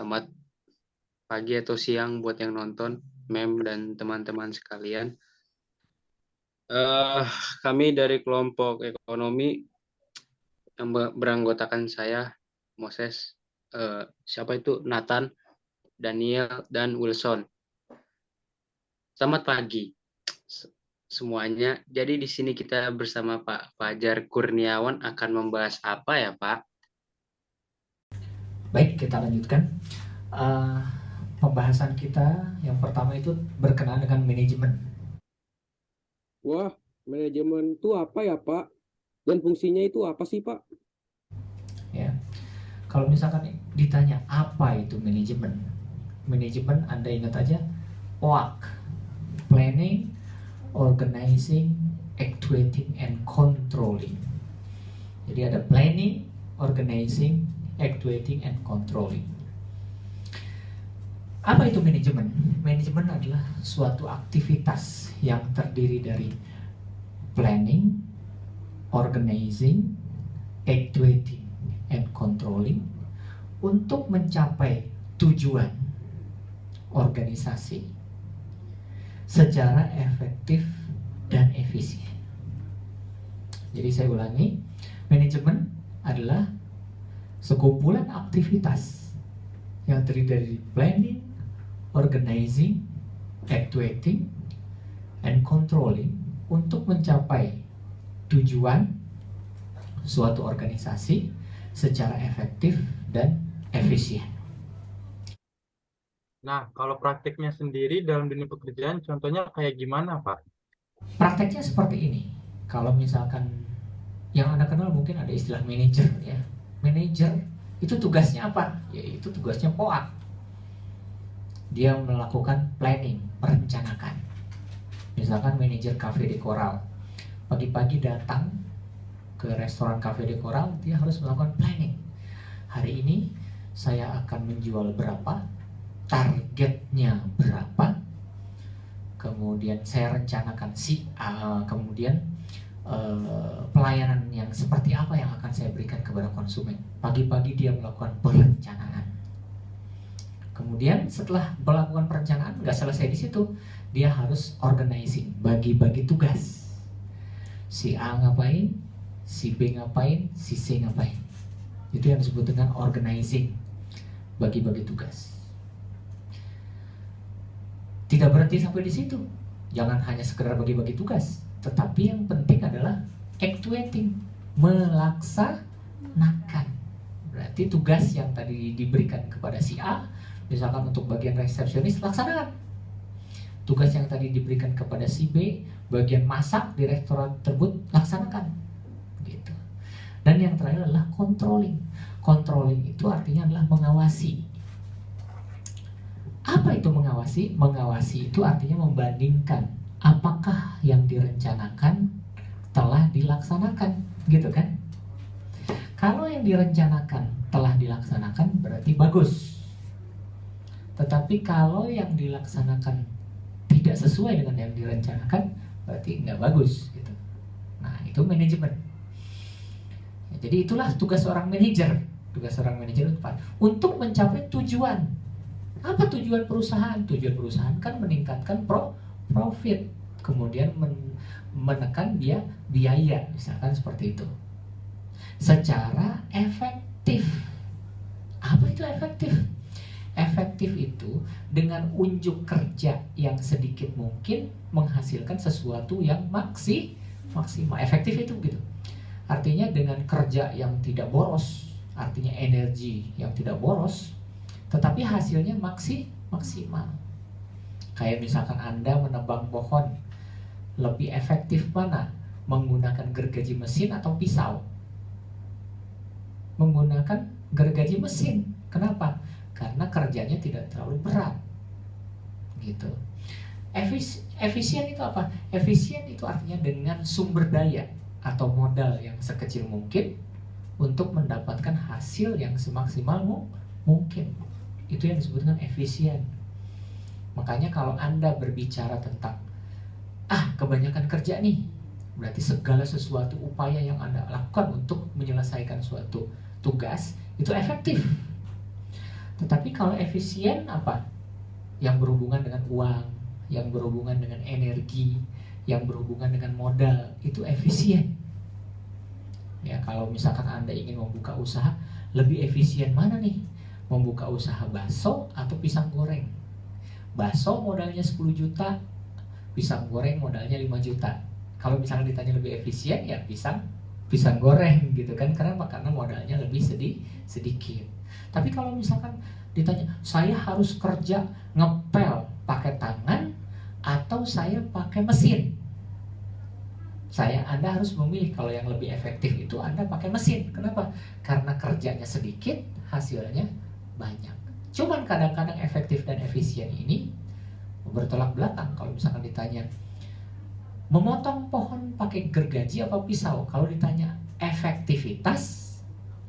Selamat pagi atau siang buat yang nonton, Mem dan teman-teman sekalian. Eh, Kami dari kelompok ekonomi yang beranggotakan saya, Moses, siapa itu? Nathan, Daniel, dan Wilson. Selamat pagi semuanya. Jadi di sini kita bersama Pak Fajar Kurniawan akan membahas apa ya, Pak? Baik, kita lanjutkan. Uh, Pembahasan kita yang pertama itu berkenaan dengan manajemen. Wah, manajemen itu apa ya, Pak? Dan fungsinya itu apa sih, Pak? Ya, kalau misalkan ditanya apa itu manajemen, manajemen Anda ingat aja POAK, planning, organizing, actuating, and controlling. Jadi ada planning, organizing, actuating, and controlling. Apa itu manajemen? Manajemen adalah suatu aktivitas yang terdiri dari planning, organizing, actuating, and controlling untuk mencapai tujuan organisasi secara efektif dan efisien. Jadi saya ulangi, manajemen adalah sekumpulan aktivitas yang terdiri dari planning, organizing, actuating, and controlling untuk mencapai tujuan suatu organisasi secara efektif dan efisien. Nah, kalau praktiknya sendiri dalam dunia pekerjaan, contohnya kayak gimana, Pak? Prakteknya seperti ini. Kalau misalkan yang Anda kenal mungkin ada istilah manajer ya. Manajer itu tugasnya apa? Yaitu tugasnya POAK. Dia melakukan planning, merencanakan. Misalkan manajer Cafe de Coral, pagi-pagi datang ke restoran Cafe de Coral, dia harus melakukan planning. Hari ini saya akan menjual berapa, targetnya berapa, kemudian saya rencanakan kemudian pelayanan yang seperti apa yang akan saya berikan kepada konsumen. Pagi-pagi dia melakukan perencanaan. Kemudian setelah melakukan perencanaan, nggak selesai di situ, dia harus organizing, bagi-bagi tugas. Si A ngapain, si B ngapain, si C ngapain. Itu yang disebut dengan organizing, bagi-bagi tugas. Tidak berhenti sampai di situ. Jangan hanya sekedar bagi-bagi tugas, tetapi yang penting adalah actuating, melaksanakan. Berarti tugas yang tadi diberikan kepada si A, misalkan untuk bagian resepsionis, laksanakan. Tugas yang tadi diberikan kepada si B, bagian masak di restoran tersebut, laksanakan. Gitu. Dan yang terakhir adalah controlling. Controlling itu artinya adalah mengawasi. Apa itu mengawasi? Mengawasi itu artinya membandingkan apakah yang direncanakan telah dilaksanakan, gitu kan? Kalau yang direncanakan telah dilaksanakan berarti bagus. Tetapi kalau yang dilaksanakan tidak sesuai dengan yang direncanakan berarti nggak bagus, gitu. Nah, itu manajemen. Ya, jadi itulah tugas seorang manajer. Tugas seorang manajer itu untuk mencapai tujuan. Apa tujuan perusahaan? Tujuan perusahaan kan meningkatkan profit, kemudian menekan biaya, misalkan seperti itu. Secara efektif. Apa itu efektif? Efektif itu dengan unjuk kerja yang sedikit mungkin menghasilkan sesuatu yang maksimal. Efektif itu gitu. Artinya dengan kerja yang tidak boros, artinya energi yang tidak boros, tetapi hasilnya maksimal. Kayak misalkan Anda menebang pohon, lebih efektif mana? Menggunakan gergaji mesin atau pisau? Menggunakan gergaji mesin. Kenapa? Karena kerjanya tidak terlalu berat. Gitu. Efisien itu apa? Efisien itu artinya dengan sumber daya atau modal yang sekecil mungkin untuk mendapatkan hasil yang semaksimal mungkin. Itu yang disebut dengan efisien. Makanya kalau Anda berbicara tentang kebanyakan kerja nih, berarti segala sesuatu upaya yang Anda lakukan untuk menyelesaikan suatu tugas itu efektif. Tetapi kalau efisien apa? Yang berhubungan dengan uang, yang berhubungan dengan energi, yang berhubungan dengan modal, itu efisien. Ya, kalau misalkan Anda ingin membuka usaha, lebih efisien mana nih? Membuka usaha bakso atau pisang goreng? Bakso modalnya 10 juta, pisang goreng modalnya 5 juta. Kalau misalkan ditanya lebih efisien, ya pisang goreng gitu kan. Karena modalnya lebih sedikit. Tapi kalau misalkan ditanya, saya harus kerja ngepel pakai tangan atau saya pakai mesin? Anda harus memilih. Kalau yang lebih efektif itu Anda pakai mesin. Kenapa? Karena kerjanya sedikit, hasilnya banyak. Cuman kadang-kadang efektif dan efisien ini bertolak belakang. Kalau misalkan ditanya, memotong pohon pakai gergaji apa pisau? Kalau ditanya efektivitas,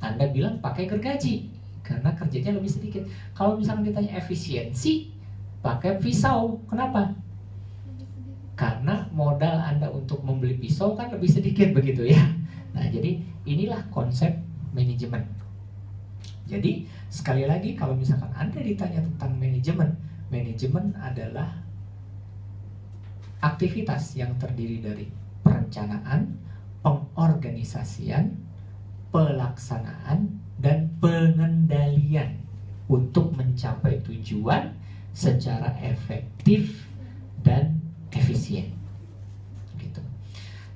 Anda bilang pakai gergaji karena kerjanya lebih sedikit. Kalau misalkan ditanya efisiensi, pakai pisau. Kenapa? Karena modal Anda untuk membeli pisau kan lebih sedikit, begitu ya. Nah, jadi inilah konsep manajemen. Jadi sekali lagi, kalau misalkan Anda ditanya tentang manajemen adalah aktivitas yang terdiri dari perencanaan, pengorganisasian, pelaksanaan, dan pengendalian untuk mencapai tujuan secara efektif dan efisien gitu.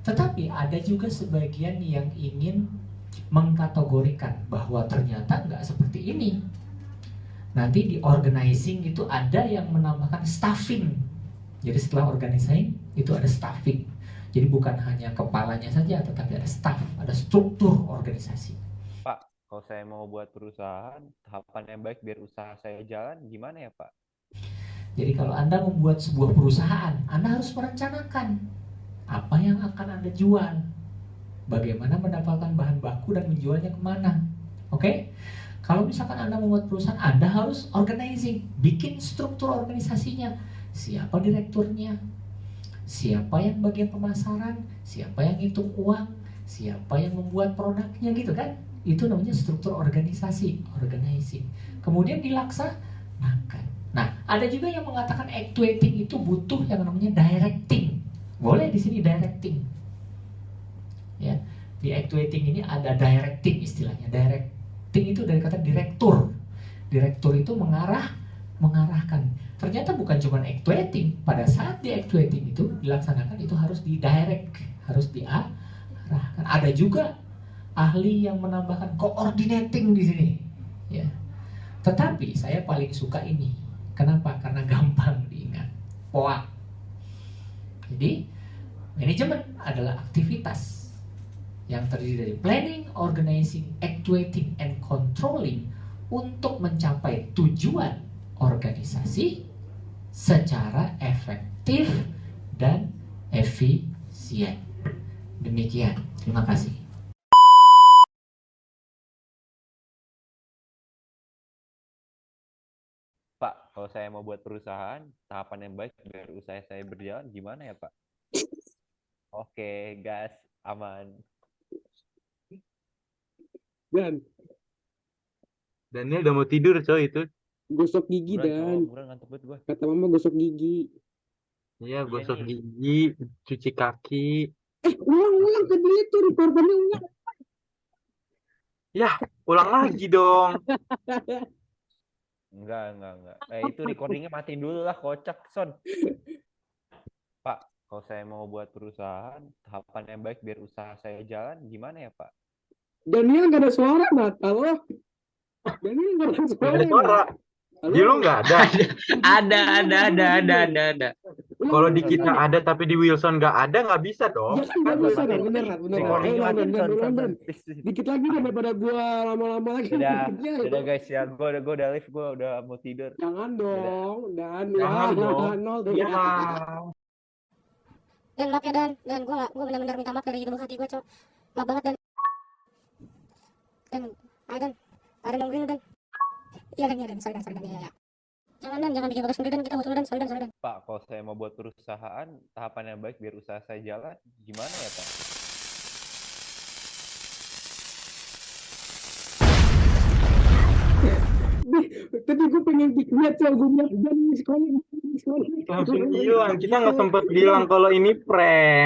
Tetapi ada juga sebagian yang ingin mengkategorikan bahwa ternyata nggak seperti ini. Nanti di organizing itu ada yang menambahkan staffing. Jadi setelah organizing itu ada staffing. Jadi bukan hanya kepalanya saja, tetapi ada staff, ada struktur organisasi. Pak, kalau saya mau buat perusahaan, tahapan yang baik biar usaha saya jalan gimana ya, Pak? Jadi kalau Anda membuat sebuah perusahaan, Anda harus merencanakan apa yang akan Anda jual, bagaimana mendapatkan bahan baku dan menjualnya kemana. Oke? Kalau misalkan Anda membuat perusahaan, Anda harus organizing, bikin struktur organisasinya. Siapa direkturnya? Siapa yang bagian pemasaran? Siapa yang hitung uang? Siapa yang membuat produknya gitu kan? Itu namanya struktur organisasi, organizing. Kemudian dilaksanakan. Nah, ada juga yang mengatakan actuating itu butuh yang namanya directing. Boleh di sini directing. Ya, di actuating ini ada directing istilahnya. Directing itu dari kata direktur. Direktur itu mengarahkan. Ternyata bukan cuma actuating. Pada saat di actuating itu dilaksanakan, itu harus di direct, harus diarahkan. Ada juga ahli yang menambahkan coordinating di sini. Ya. Tetapi saya paling suka ini. Kenapa? Karena gampang diingat. POA. Jadi, manajemen adalah aktivitas yang terdiri dari planning, organizing, actuating, and controlling untuk mencapai tujuan organisasi secara efektif dan efisien. Demikian. Terima kasih. Pak, kalau saya mau buat perusahaan, tahapan yang baik biar usaha saya berjalan gimana ya, Pak? Oke, gas, aman. Dan Daniel udah mau tidur coy itu. gosok gigi dan Buruan ngantuk banget gue. kata mama gosok gigi. Iya, gosok nih. gigi, cuci kaki. Ulang tadi itu recordernya ulang. Ya, ulang lagi dong. Enggak. Itu recordingnya matiin dulu lah, kocak, Son. Pak, kalau saya mau buat perusahaan, tahapan yang baik biar usaha saya jalan gimana ya, Pak? Daniel gak ada suara, Nat. Halo? Daniel gak ada suara. Gak ada suara. Halo? Di lu nggak ada. Ada. Kalau di kita ada tapi di Wilson nggak ada, nggak bisa dong. Ya kan nggak bisa, Dan. Bener. Recordingnya matiin, Son. Dikit lagi dan daripada gua lama-lama lagi. Udah guys ya, gue udah live, gue udah mau tidur. Jangan dong, Dan. Jangan dong. Nol tuh. Iya. Dan maaf ya Dan gue benar-benar minta maaf dari lubuk hati gue, Cok. Maaf banget Dan. Ayo Dan, ada nungguin lu Dan. Iya Dan, sorry Dan, ya. Jangan bikin bagus sendiri Dan, kita butuh lu Dan, sorry Dan. Pak, kalau saya mau buat perusahaan, tahapan yang baik biar usaha saya jalan gimana ya, Pak? Tadi gue pengen lihat soal gue bilang dan sekolah. Langsung hilang. Kita nggak sempat bilang kalau ini prank.